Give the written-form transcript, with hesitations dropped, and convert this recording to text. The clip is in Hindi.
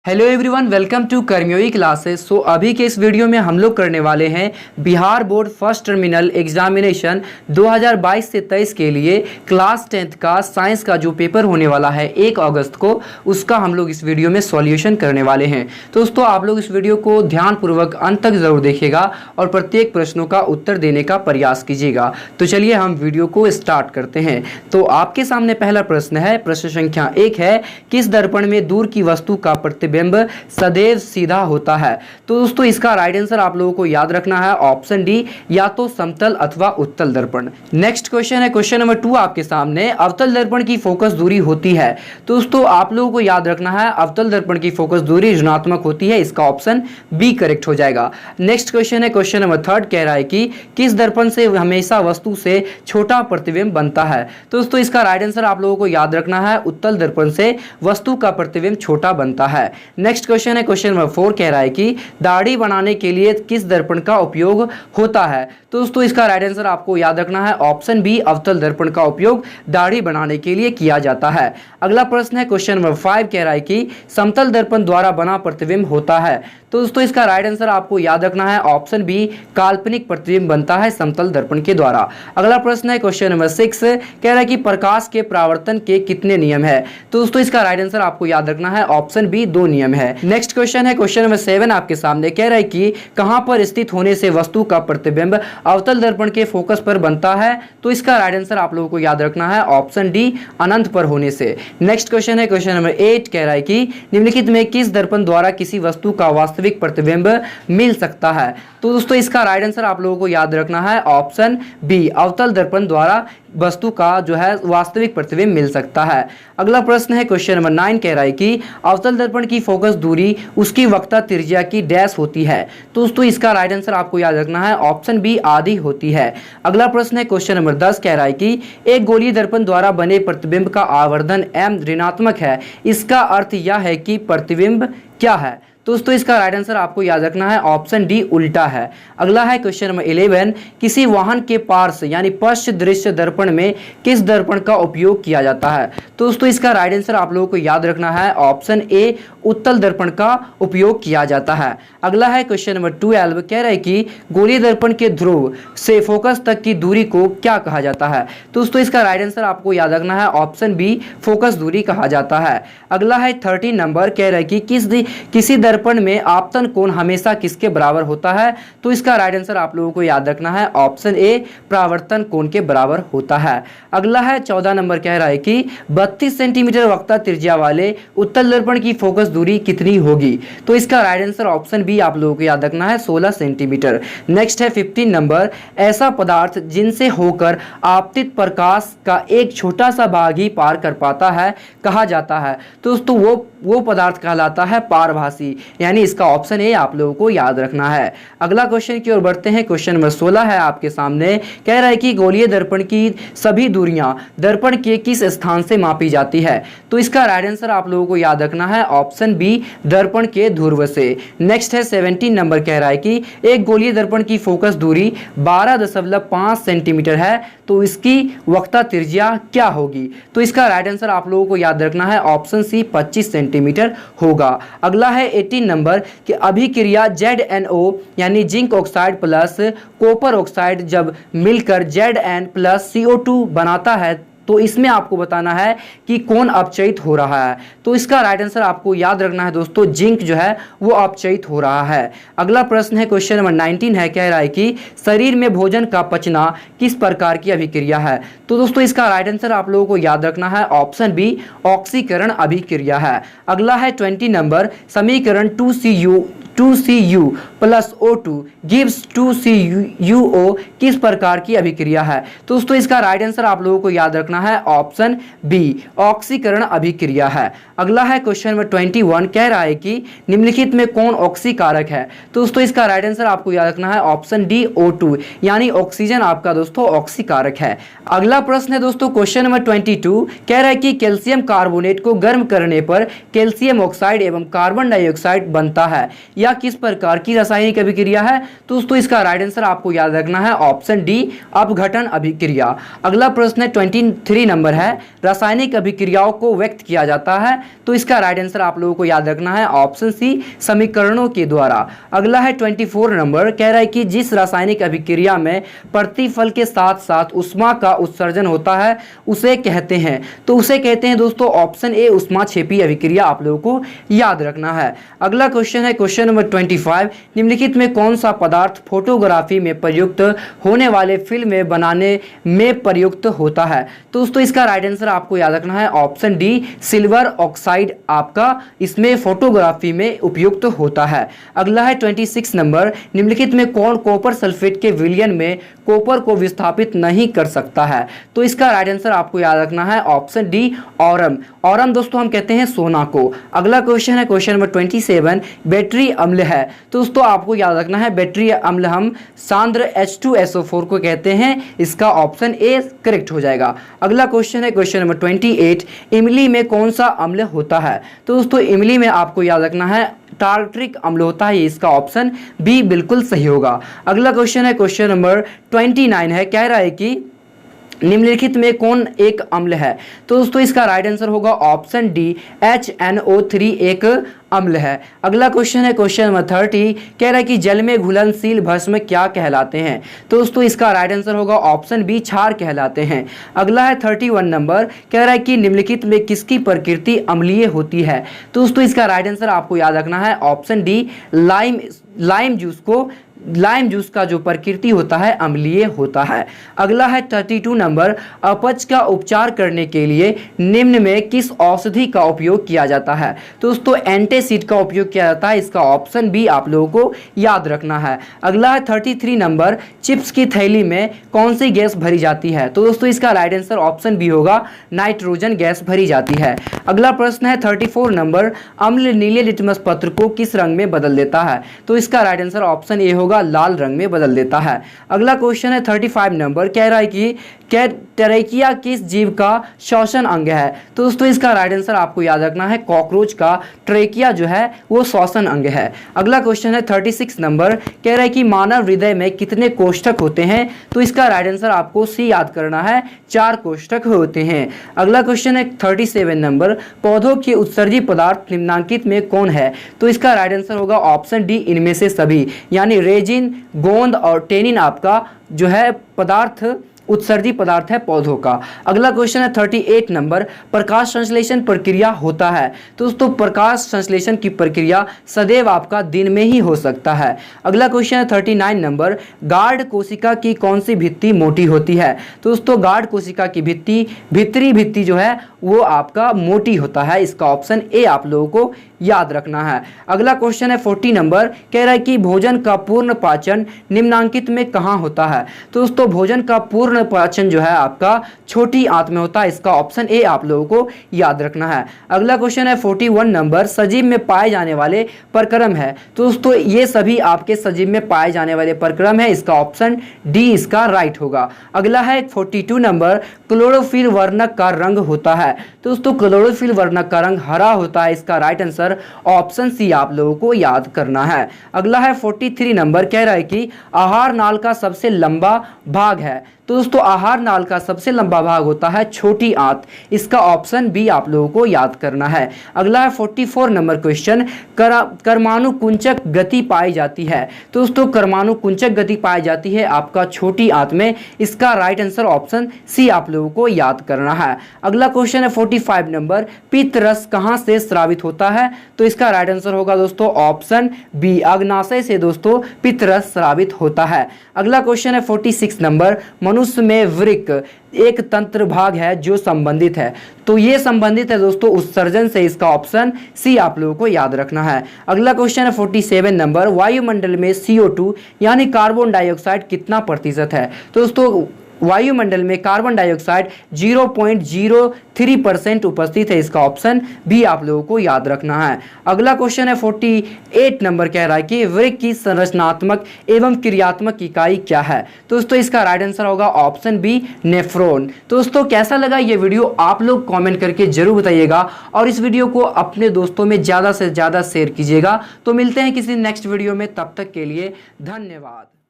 Hello everyone, welcome to Karmayogi classes. So अभी के इस वीडियो में हम लोग करने वाले हैं Bihar board first terminal examination 2022 से 23 के लिए क्लास 10th का साइंस का जो पेपर होने वाला है 1 अगस्त को, उसका हम लोग इस वीडियो में सॉल्यूशन करने वाले हैं। तो दोस्तों आप लोग इस वीडियो को ध्यानपूर्वक अंत तक ज़रूर देखिएगा और प्रत्येक प्रश्नों का उत्तर देने का प्रयास कीजिएगा। तो चलिए हम वीडियो को स्टार्ट करते हैं। तो आपके सामने पहला प्रश्न है, प्रश्न संख्या 1 है, किस दर्पण में दूर की वस्तु का प्रतिबिंब सदैव सीधा होता है? तो दोस्तों इसका राइट आंसर आप लोगों को याद रखना है ऑप्शन डी, या तो समतल अथवा उत्तल दर्पण। नेक्स्ट क्वेश्चन है, क्वेश्चन नंबर 2 आपके सामने, अवतल दर्पण की फोकस दूरी होती है। तो दोस्तों आप लोगों को याद रखना है अवतल दर्पण की फोकस दूरी ऋणात्मक होती है, इसका ऑप्शन बी करेक्ट हो जाएगा। नेक्स्ट क्वेश्चन है, क्वेश्चन नंबर 3 कह रहा है कि किस दर्पण से हमेशा वस्तु से छोटा प्रतिबिंब बनता है? तो दोस्तों इसका राइट आंसर आप लोगों को याद रखना है उत्तल दर्पण से वस्तु का प्रतिबिंब छोटा बनता है। नेक्स्ट क्वेश्चन है, क्वेश्चन नंबर 4 कह रहा है कि दाढ़ी बनाने के लिए किस दर्पण का उपयोग होता है? तो दोस्तों इसका राइट आंसर आपको याद रखना है ऑप्शन बी, अवतल दर्पण का उपयोग दाढ़ी बनाने के लिए किया जाता है। अगला प्रश्न है, क्वेश्चन नंबर 5 कह रहा है कि समतल दर्पण द्वारा बना प्रतिबिंब होता है। तो दोस्तों इसका राइट आंसर आपको याद रखना है ऑप्शन बी, काल्पनिक प्रतिबिंब बनता है समतल दर्पण के द्वारा। अगला प्रश्न है, क्वेश्चन नंबर 6 कह रहा है कि प्रकाश के परावर्तन के कितने नियम है? तो दोस्तों इसका राइट आंसर आपको याद रखना है ऑप्शन बी, 2 नियम है। नेक्स्ट क्वेश्चन है, क्वेश्चन नंबर 7 आपके सामने कह रहा है कि कहां पर स्थित होने से वस्तु का प्रतिबिंब अवतल दर्पण के फोकस पर बनता है? तो इसका राइट आंसर आप लोगों को याद रखना है ऑप्शन डी, अनंत पर होने से। नेक्स्ट क्वेश्चन है, क्वेश्चन नंबर 8 कह रहा है कि निम्नलिखित में किस दर्पण द्वारा किसी वस्तु का वास्तविक प्रतिबिंब मिल सकता है? तो दोस्तों इसका राइट आंसर आप लोगों को याद रखना है ऑप्शन बी, अवतल दर्पण द्वारा वस्तु का जो है वास्तविक प्रतिबिंब मिल सकता है। अगला प्रश्न है, क्वेश्चन नंबर 9 कह रहा है कि अवतल दर्पण की फोकस दूरी उसकी वक्रता त्रिज्या की डैश होती है? तो दोस्तों इसका राइट आंसर आपको याद रखना है ऑप्शन बी, आधी होती है। अगला प्रश्न है, क्वेश्चन नंबर 10 कह रहा है कि एक गोलीय दर्पण द्वारा बने प्रतिबिंब का आवर्धन m ऋणात्मक है, इसका अर्थ यह है कि प्रतिबिंब क्या है? तो दोस्तों इसका राइट आंसर आपको याद रखना है ऑप्शन डी, उल्टा है। अगला है क्वेश्चन नंबर 11, किसी वाहन के पार्श्व यानी पश्च दृश्य दर्पण में किस दर्पण का उपयोग किया जाता है? तो दोस्तों इसका राइट आंसर आप लोगों को याद रखना है ऑप्शन ए, उत्तल दर्पण का उपयोग किया जाता है। अगला है क्वेश्चन नंबर 12 कह रहा है कि गोलीय दर्पण के ध्रुव से फोकस तक की दूरी को क्या कहा जाता है? तो दोस्तों इसका राइट आंसर आपको याद रखना है ऑप्शन बी, फोकस दूरी कहा जाता है। अगला है 13 नंबर कह रहा है कि किसी दर्पण में आपतन कोण हमेशा किसके बराबर होता है? तो इसका राइट आंसर आप लोगों को याद रखना है ऑप्शन ए, परावर्तन कोण के बराबर होता है। अगला है 14 नंबर कह रहा है कि 32 सेंटीमीटर वक्रता त्रिज्या वाले उत्तल दर्पण की फोकस दूरी कितनी होगी? तो इसका राइट आंसर ऑप्शन बी आप लोगों को याद रखना है 16 सेंटीमीटर। नेक्स्ट है 15 नंबर, ऐसा पदार्थ जिनसे होकर आपतित प्रकाश का एक छोटा सा भाग ही पार कर पाता है कहा जाता है? तो दोस्तों वो पदार्थ कहलाता है पारभासी, यानी इसका ऑप्शन ए आप लोगों को याद रखना है। अगला क्वेश्चन की ओर बढ़ते हैं, क्वेश्चन नंबर 16 है आपके सामने, कह रहा है कि गोलीय दर्पण की सभी दूरियां दर्पण के किस स्थान से मापी जाती है? तो इसका राइट आंसर आप लोगों को याद रखना है ऑप्शन बी, दर्पण के ध्रुव से। नेक्स्ट है 17 नंबर कह रहा है कि एक गोलीय दर्पण की फोकस दूरी 12.5 सेंटीमीटर है, तो इसकी वक्रता त्रिज्या क्या होगी? तो इसका राइट आंसर आप लोगों को याद रखना है ऑप्शन सी, 25 सेंटीमीटर होगा। अगला है 18 नंबर कि अभिक्रिया ZnO यानी zinc oxide plus copper oxide जब मिलकर Zn प्लस CO2 बनाता है, तो इसमें आपको बताना है कि कौन अपचयित हो रहा है? तो इसका राइट आंसर आपको याद रखना है दोस्तों, जिंक जो है वो अपचयित हो रहा है। अगला प्रश्न है, क्वेश्चन नंबर 19 है, कह रहा है कि शरीर में भोजन का पचना किस प्रकार की अभिक्रिया है? तो दोस्तों इसका राइट आंसर आप लोगों को याद रखना है ऑप्शन बी, ऑक्सीकरण अभिक्रिया है। अगला है 20 नंबर, समीकरण 2Cu plus O2 gives 2CuO किस प्रकार की अभिक्रिया है? तो दोस्तों इसका राइट आंसर आप लोगों को याद रखना है ऑप्शन बी, ऑक्सीकरण अभिक्रिया है। अगला है क्वेश्चन नंबर 21 कह रहा है कि निम्नलिखित में कौन ऑक्सीकारक है? तो दोस्तों इसका राइट आंसर आपको याद रखना है ऑप्शन डी, O2 यानी ऑक्सीजन आपका दोस्तों ऑक्सीकारक है। अगला प्रश्न है दोस्तों क्वेश्चन नंबर 22 कह रहा है कि कैल्शियम कार्बोनेट को गर्म करने पर कैल्शियम ऑक्साइड एवं कार्बन डाइऑक्साइड बनता है, या किस प्रकार की रासायनिक अभिक्रिया है? तो दोस्तों इसका राइट आंसर आपको याद रखना है ऑप्शन डी, अपघटन अभिक्रिया। अगला प्रश्न है 23 नंबर है, रासायनिक अभिक्रियाओं को व्यक्त किया जाता है। तो इसका राइट आंसर आप लोगों को याद रखना है ऑप्शन सी, समीकरणों के द्वारा। अगला है 24 नंबर, कह रहा है कि जिस रासायनिक अभिक्रिया में प्रतिफल के साथ साथ ऊष्मा का उत्सर्जन होता है उसे कहते हैं। तो उसे कहते हैं दोस्तों ऑप्शन ए, ऊष्माक्षेपी अभिक्रिया आप लोगों को याद रखना है। अगला क्वेश्चन है क्वेश्चन नंबर 25, निम्नलिखित में कौन सा पदार्थ फोटोग्राफी में प्रयुक्त होने वाले फिल्म बनाने में प्रयुक्त होता है? तो दोस्तों इसका राइट आंसर आपको याद रखना है ऑप्शन डी, सिल्वर ऑक्साइड आपका इसमें फोटोग्राफी में उपयुक्त होता है। अगला है 26 नंबर, निम्नलिखित में कौन कॉपर सल्फेट के विलयन में कॉपर को विस्थापित नहीं कर सकता है? तो इसका राइट आंसर आपको याद रखना है ऑप्शन डी, ऑरम। ऑरम दोस्तों हम कहते हैं सोना को। अगला क्वेश्चन है क्वेश्चन नंबर 27, बैटरी अम्ल है। तो दोस्तों आपको याद रखना है बैटरी अम्ल हम सांद्र H2SO4 को कहते हैं। इसका ऑप्शन ए करेक्ट हो जाएगा। अगला क्वेश्चन है क्वेश्चन नंबर 28, इमली में कौन सा अम्ल होता है? तो दोस्तों इमली में आपको याद रखना है टार्ट्रिक अम्ल होता है। इसका ऑप्शन बी बिल्कुल सही होगा। अगला क्वेश्चन है क्वेश्चन नंबर 29 है, कह रहा है कि निम्नलिखित में कौन एक अम्ल है? तो दोस्तों इसका राइट आंसर होगा ऑप्शन डी, HNO3 एक अम्ल है। अगला क्वेश्चन है क्वेश्चन नंबर 30, कह रहा है कि जल में घुलनशील भस्म क्या कहलाते हैं? तो दोस्तों इसका राइट आंसर होगा ऑप्शन बी, क्षार कहलाते हैं। अगला है 31 नंबर, कह रहा है कि निम्नलिखित में किसकी प्रकृति अम्लीय होती है? तो दोस्तों इसका राइट आंसर आपको याद रखना है ऑप्शन डी, लाइम जूस का जो प्रकृति होता है अम्लीय होता है। अगला है 32 नंबर, अपच का उपचार करने के लिए निम्न में किस औषधि का उपयोग किया जाता है? तो दोस्तों एंटासिड का उपयोग किया जाता है। इसका ऑप्शन बी आप लोगों को याद रखना है। अगला है 33 नंबर, चिप्स की थैली में कौन सी गैस भरी जाती है? तो दोस्तों इसका राइट आंसर ऑप्शन बी होगा, नाइट्रोजन गैस भरी जाती है। अगला प्रश्न है 34 नंबर, अम्ल नीले लिटमस पत्र को किस रंग में बदल देता है? तो इसका राइट आंसर ऑप्शन ए होगा, लाल रंग में बदल देता है। अगला क्वेश्चन है 35 नंबर, कह रहा है कि ट्रेकिया किस जीव का श्वसन अंग है? तो दोस्तों इसका राइट आंसर आपको याद रखना है कॉकरोच का ट्रेकिया जो है वो श्वसन अंग है। अगला क्वेश्चन है 36 नंबर, कह रहा है कि मानव हृदय में कितने कोष्ठक होते हैं? तो इसका राइट आंसर आपको सी याद करना है, 4 कोष्ठक होते हैं। अगला क्वेश्चन है 37 नंबर, पौधों के उत्सर्जी पदार्थ निम्नांकित में कौन है? तो इसका राइट आंसर होगा ऑप्शन डी, इनमें से सभी, यानी रेजिन, गोंद और टेनिन आपका जो है पदार्थ उत्सर्जी पदार्थ है पौधों का। अगला क्वेश्चन है 38 नंबर, प्रकाश संश्लेषण प्रक्रिया होता है? तो दोस्तों प्रकाश संश्लेषण की प्रक्रिया सदैव आपका दिन में ही हो सकता है। अगला क्वेश्चन है 39 नंबर, गार्ड कोशिका की कौन सी भित्ति मोटी होती है? तो दोस्तों गार्ड कोशिका की भीतरी भित्ति जो है वो आपका मोटी होता है। इसका ऑप्शन ए आप लोगों को याद रखना है। अगला क्वेश्चन है 40 नंबर, कह रहा है कि भोजन का पूर्ण पाचन निम्नांकित में कहाँ होता है? तो दोस्तों भोजन का पूर्ण पाचन जो है आपका छोटी आंत में होता है। इसका ऑप्शन ए आप लोगों को याद रखना है। अगला क्वेश्चन है 41 नंबर, सजीव में पाए जाने वाले प्रक्रम है? तो दोस्तों ये सभी आपके सजीव में पाए जाने वाले प्रक्रम है। इसका ऑप्शन डी इसका राइट होगा। अगला है 42 नंबर, क्लोरोफिल वर्णक का रंग होता है? तो दोस्तों क्लोरोफिल वर्णक का रंग हरा होता है। इसका राइट आंसर ऑप्शन सी आप लोगों को याद करना है। अगला है 43 नंबर, कह रहा है कि आहार नाल का सबसे लंबा भाग है? तो दोस्तों आहार नाल का सबसे लंबा भाग होता है छोटी आंत। इसका ऑप्शन बी आप लोगों को याद करना है। अगला है 44 नंबर क्वेश्चन, परमाणु कुंचक गति पाई जाती है? तो दोस्तों परमाणु कुंचक गति पाई जाती है आपका छोटी आंत में। इसका राइट आंसर ऑप्शन सी आप लोगों को याद करना है। अगला क्वेश्चन है 45 नंबर, पित्त रस कहां से स्रावित होता है? तो इसका राइट आंसर होगा दोस्तों ऑप्शन बी, अग्नाशय से दोस्तों पित्त रस स्रावित होता है। अगला क्वेश्चन है 46 नंबर, मनुष्य में वृक्क एक तंत्र भाग है जो संबंधित है? तो ये संबंधित है दोस्तों उत्सर्जन से। इसका ऑप्शन सी आप लोगों को याद रखना है। अगला क्वेश्चन है 47 नंबर, वायुमंडल में CO2 यानी कार्बन डाइऑक्साइड कितना प्रतिशत है? तो दोस्तों वायुमंडल में कार्बन डाइऑक्साइड 0.03% उपस्थित है। इसका ऑप्शन भी आप लोगों को याद रखना है। अगला क्वेश्चन है 48 नंबर, कह रहा है कि वृक्क की संरचनात्मक एवं क्रियात्मक इकाई क्या है। दोस्तों इसका राइट आंसर होगा ऑप्शन बी, नेफ्रॉन। दोस्तों कैसा लगा ये वीडियो आप लोग कमेंट करके जरूर बताइएगा और इस वीडियो को अपने दोस्तों में ज़्यादा से ज़्यादा शेयर कीजिएगा। तो मिलते हैं किसी नेक्स्ट वीडियो में, तब तक के लिए धन्यवाद।